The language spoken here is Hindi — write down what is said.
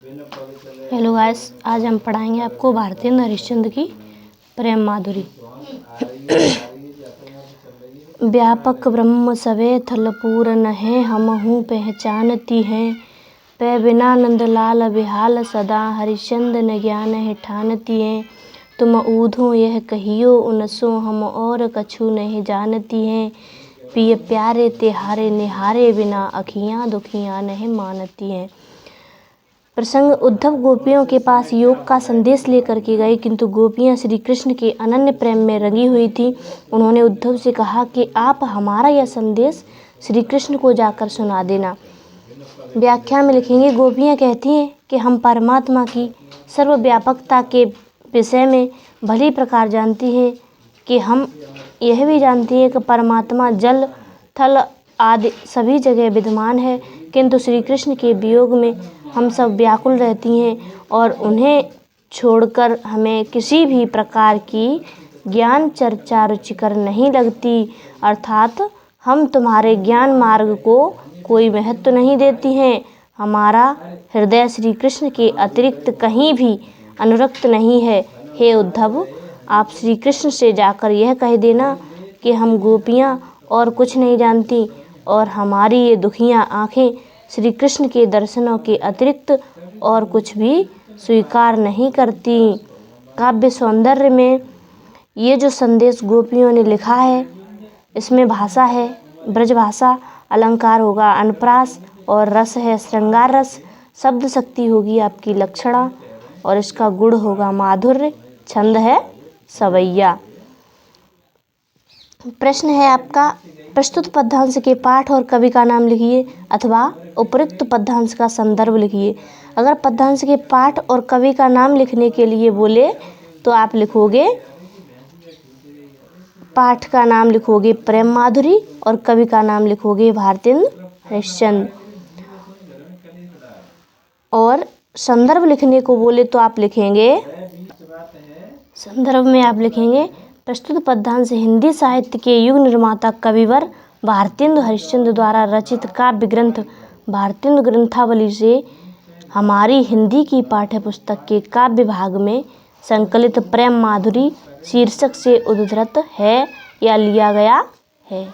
हेलो गाइस, आज हम पढ़ाएंगे आपको भारतेंदु हरिश्चंद्र की प्रेम माधुरी। व्यापक ब्रह्म सवे थल पूरन है, हमहु पहचानती हैं। पै बिना नंदलाल बिहाल सदा, हरिश्चंद्र न ज्ञान है ठानती हैं। तुम ऊधो यह कहियो उनसो, हम और कछु नहीं जानती हैं। पिय प्यारे तिहारे निहारे बिना, अखियाँ दुखियाँ नहीं मानती हैं। प्रसंग उद्धव गोपियों के पास योग का संदेश लेकर के गए, किंतु गोपियां श्री कृष्ण के अनन्य प्रेम में रंगी हुई थी। उन्होंने उद्धव से कहा कि आप हमारा यह संदेश श्री कृष्ण को जाकर सुना देना। व्याख्या में लिखेंगे, गोपियां कहती हैं कि हम परमात्मा की सर्वव्यापकता के विषय में भली प्रकार जानती हैं कि हम यह भी जानती हैं कि परमात्मा जल थल आदि सभी जगह विद्यमान है, किंतु श्री कृष्ण के वियोग में हम सब व्याकुल रहती हैं और उन्हें छोड़कर हमें किसी भी प्रकार की ज्ञान चर्चा रुचिकर नहीं लगती, अर्थात हम तुम्हारे ज्ञान मार्ग को कोई महत्व नहीं देती हैं। हमारा हृदय श्री कृष्ण के अतिरिक्त कहीं भी अनुरक्त नहीं है। हे उद्धव, आप श्री कृष्ण से जाकर यह कह देना कि हम गोपियाँ और कुछ नहीं जानती और हमारी ये दुखियाँ आँखें श्री कृष्ण के दर्शनों के अतिरिक्त और कुछ भी स्वीकार नहीं करती। काव्य सौंदर्य में ये जो संदेश गोपियों ने लिखा है, इसमें भाषा है ब्रज भाषा, अलंकार होगा अनुप्रास और रस है श्रृंगार रस, शब्द शक्ति होगी आपकी लक्षणा और इसका गुण होगा माधुर्य, छंद है सवैया। प्रश्न है आपका, प्रस्तुत पद्यांश के पाठ और कवि का नाम लिखिए अथवा उपयुक्त पद्यांश का संदर्भ लिखिए। अगर पद्यांश के पाठ और कवि का नाम लिखने के लिए बोले तो आप लिखोगे, पाठ का नाम लिखोगे प्रेम माधुरी और कवि का नाम लिखोगे भारतेंदु हरिश्चंद्र। और संदर्भ लिखने को बोले तो आप लिखेंगे, संदर्भ में आप लिखेंगे, प्रस्तुत पद्यांश हिंदी साहित्य के युग निर्माता कविवर भारतेंदु हरिश्चंद्र द्वारा रचित काव्य ग्रंथ भारतेंदु ग्रंथावली से हमारी हिंदी की पाठ्य पुस्तक के काव्य भाग में संकलित प्रेम माधुरी शीर्षक से उद्धृत है या लिया गया है।